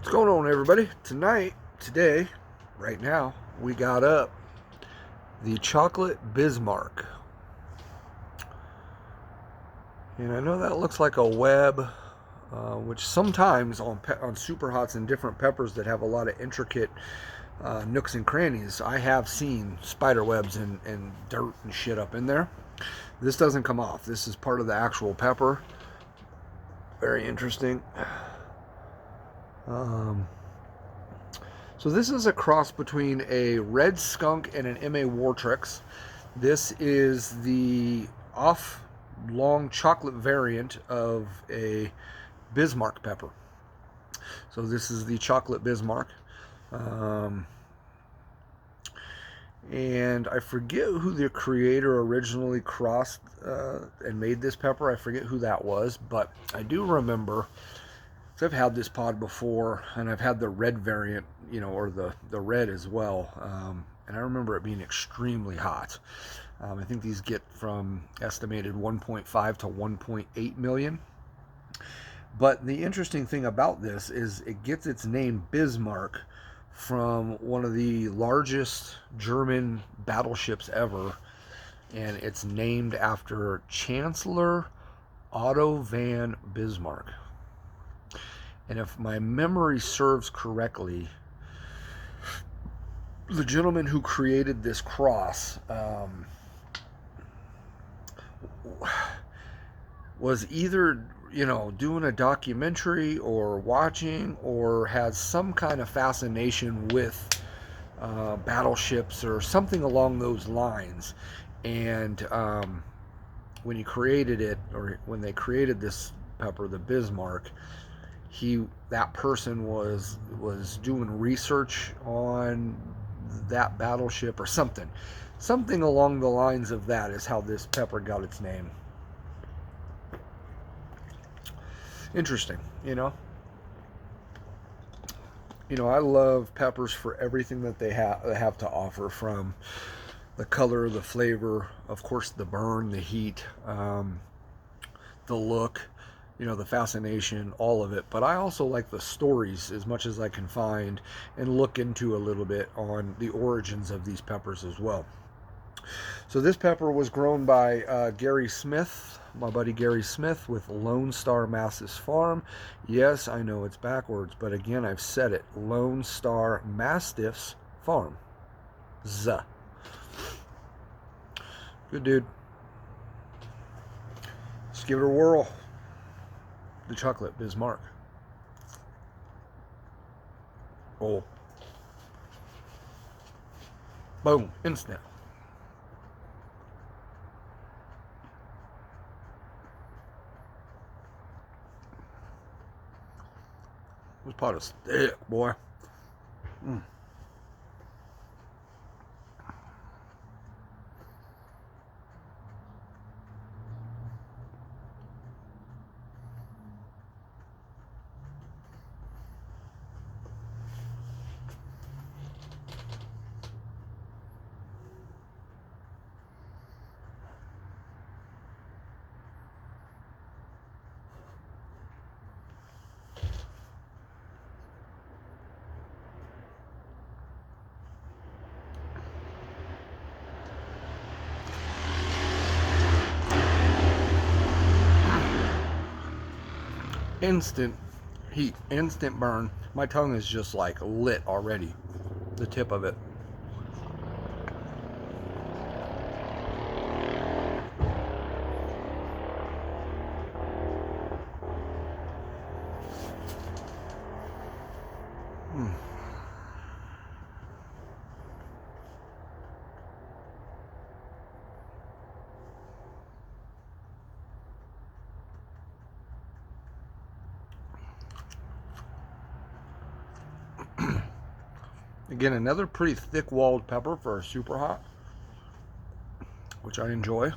What's going on, everybody? Today, right now, we got up the chocolate Bismarck. And I know that looks like a web, which sometimes on super hots and different peppers that have a lot of intricate nooks and crannies, I have seen spider webs and dirt and shit up in there. This doesn't come off. This is part of the actual pepper. Very interesting. So this is a cross between a red skunk and an M.A. Wartrix. This is the long chocolate variant of a Bismarck pepper. So this is the chocolate Bismarck. And I forget who the creator originally crossed and made this pepper. I forget who that was, but I do remember. So I've had this pod before, and I've had the red variant, or the red as well. And I remember it being extremely hot. I think these get from estimated 1.5 to 1.8 million. But the interesting thing about this is it gets its name Bismarck from one of the largest German battleships ever. And it's named after Chancellor Otto von Bismarck. And if my memory serves correctly, the gentleman who created this cross was either, doing a documentary or watching, or has some kind of fascination with battleships or something along those lines. And when he created it, or when they created this pepper, the Bismarck, that person was doing research on that battleship or something along the lines of that is how this pepper got its name. Interesting. I love peppers for everything that they have to offer, from the color, the flavor, of course the burn, the heat, the look, the fascination, all of it. But I also like the stories as much as I can find and look into a little bit on the origins of these peppers as well. So this pepper was grown by Gary Smith, my buddy Gary Smith, with Lone Star Mastiffs Farm. Yes, I know it's backwards, but again, I've said it. Lone Star Mastiffs Farm. Good dude. Let's give it a whirl. The chocolate Bismarck. Oh. Boom. Instant. This pot is thick, boy. Instant heat, instant burn. My tongue is just like lit already, the tip of it. Again, another pretty thick-walled pepper for a super hot, which I enjoy.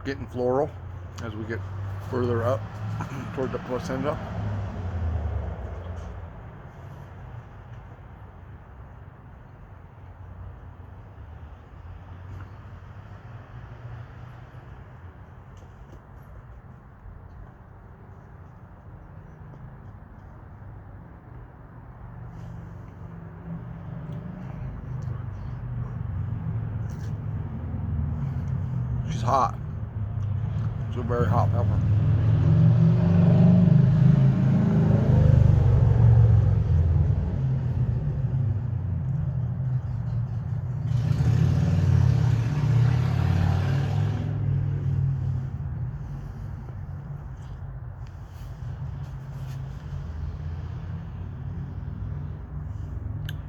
Getting floral as we get further up toward the placenta. She's hot. It's a very hot pepper.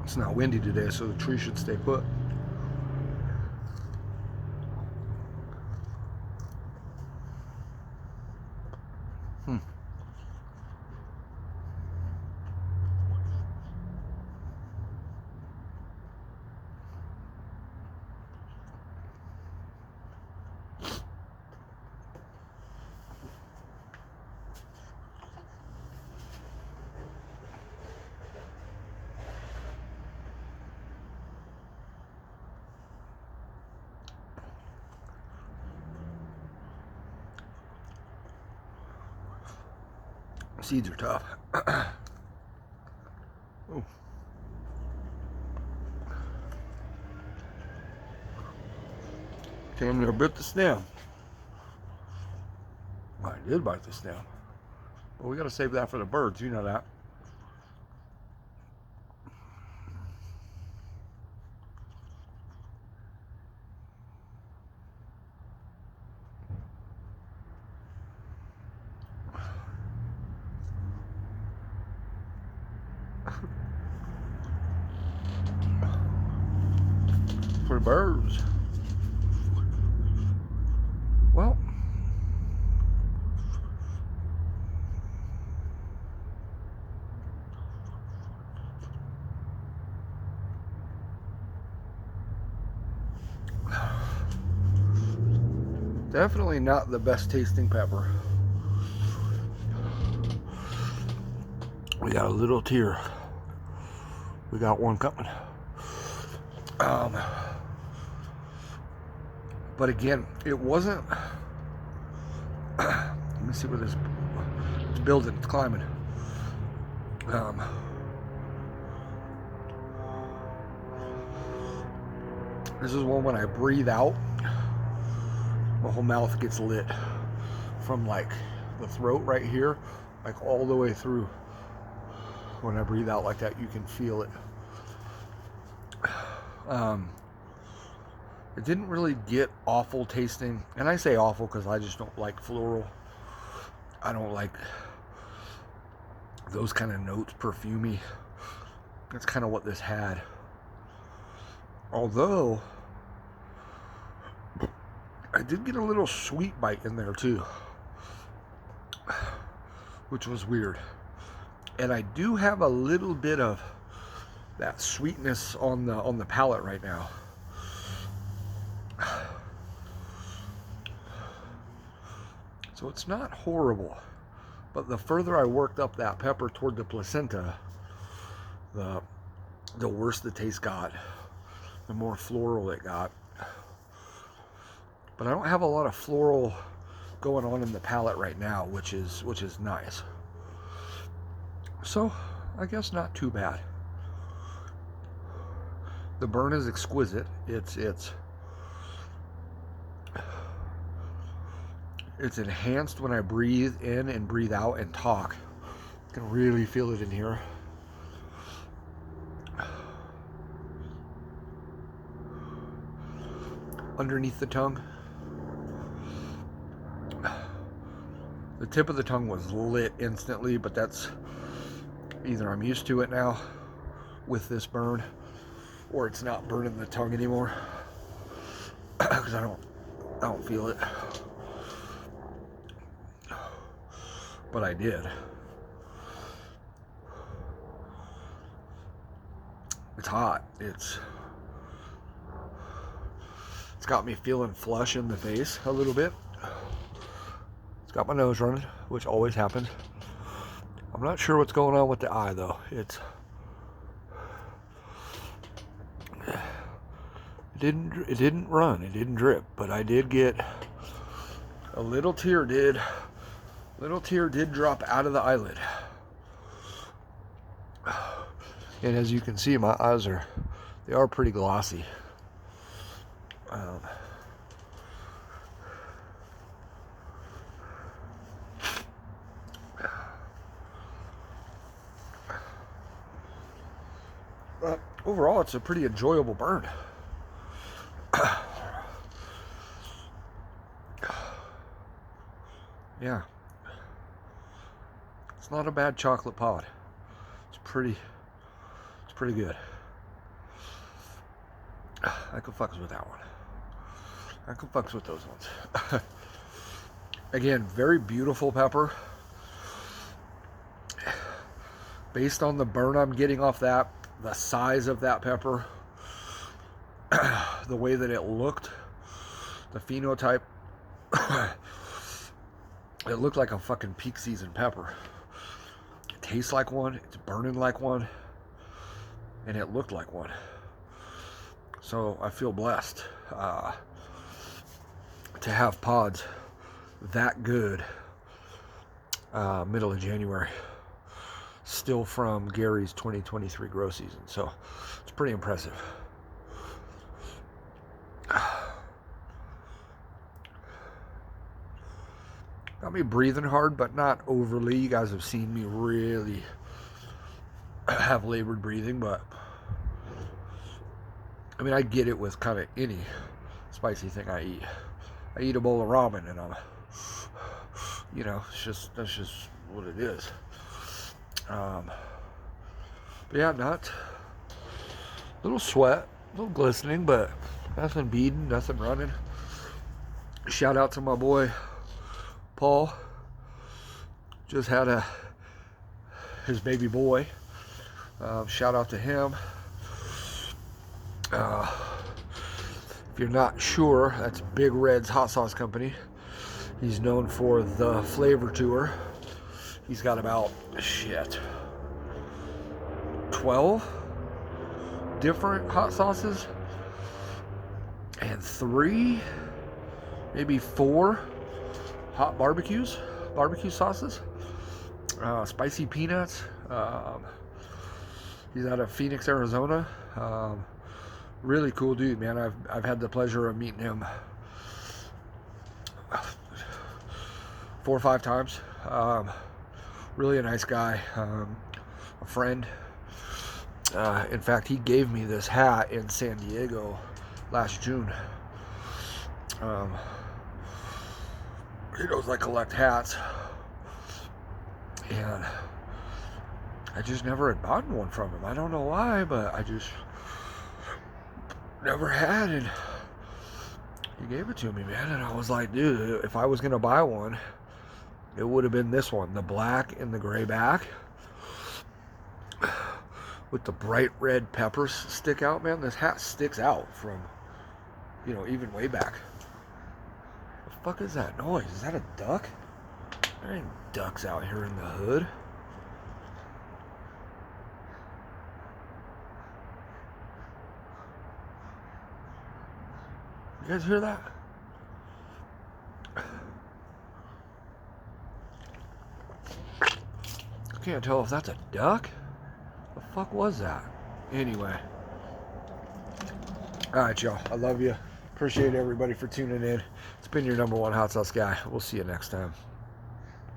It's not windy today, so the tree should stay put. Seeds are tough. Oh. Damn near bit the stem. I did bite the stem. But we gotta save that for the birds, you know that. For the birds. Well, definitely not the best tasting pepper. We got a little tear. We got one coming. But again, it wasn't. Let me see where this. It's building. It's climbing. This is one when I breathe out, my whole mouth gets lit from like the throat right here, like all the way through. When I breathe out like that, you can feel it. It didn't really get awful tasting, and I say awful because I just don't like floral. I don't like those kind of notes, perfumey. That's kind of what this had. Although I did get a little sweet bite in there too, which was weird. And I do have a little bit of that sweetness on the palate right now. So it's not horrible, but the further I worked up that pepper toward the placenta, the worse the taste got, the more floral it got. But I don't have a lot of floral going on in the palate right now, which is nice. So I guess not too bad. The burn is exquisite. It's enhanced when I breathe in and breathe out and talk. You can really feel it in here. Underneath the tongue, the tip of the tongue was lit instantly, but that's either I'm used to it now with this burn, or it's not burning the tongue anymore because I don't feel it. But I did. It's hot. It's It's got me feeling flush in the face a little bit. It's got my nose running, which always happens. I'm not sure what's going on with the eye though. It didn't run, it didn't drip, but I did get a little tear did drop out of the eyelid. And as you can see, my eyes are pretty glossy. But overall, it's a pretty enjoyable burn. Yeah. It's not a bad chocolate pod. It's pretty good. I could fucks with that one. I could fucks with those ones. Again, very beautiful pepper. Based on the burn I'm getting off that, the size of that pepper, the way that it looked, the phenotype, it looked like a fucking peak season pepper. It tastes like one, it's burning like one, and it looked like one. So I feel blessed to have pods that good middle of January, still from Gary's 2023 grow season. So it's pretty impressive. Got me breathing hard, but not overly. You guys have seen me really have labored breathing, but I mean, I get it with kind of any spicy thing I eat. I eat a bowl of ramen and I'm, you know, that's just what it is. But yeah, not a little sweat, a little glistening, but nothing beading, nothing running. Shout out to my boy Paul. Just had his baby boy. Shout out to him. If you're not sure, that's Big Red's hot sauce company. He's known for the flavor tour. He's got about 12 different hot sauces and 3, maybe 4 hot barbecue sauces, spicy peanuts. He's out of Phoenix, Arizona. Really cool dude, man. I've had the pleasure of meeting him 4 or 5 times. Really a nice guy, a friend. In fact, he gave me this hat in San Diego last June. He knows I collect hats, and I just never had bought one from him. I don't know why, but I just never had, and he gave it to me, man. And I was like, dude, if I was gonna buy one, it would have been this one, the black and the gray back with the bright red peppers stick out, man. This hat sticks out from, you know, even way back. The fuck is that noise? Is that a duck? There ain't ducks out here in the hood. You guys hear that? I can't tell if that's a duck. The fuck was that? Anyway. Alright, y'all. I love you. Appreciate everybody for tuning in. It's been your #1 hot sauce guy. We'll see you next time.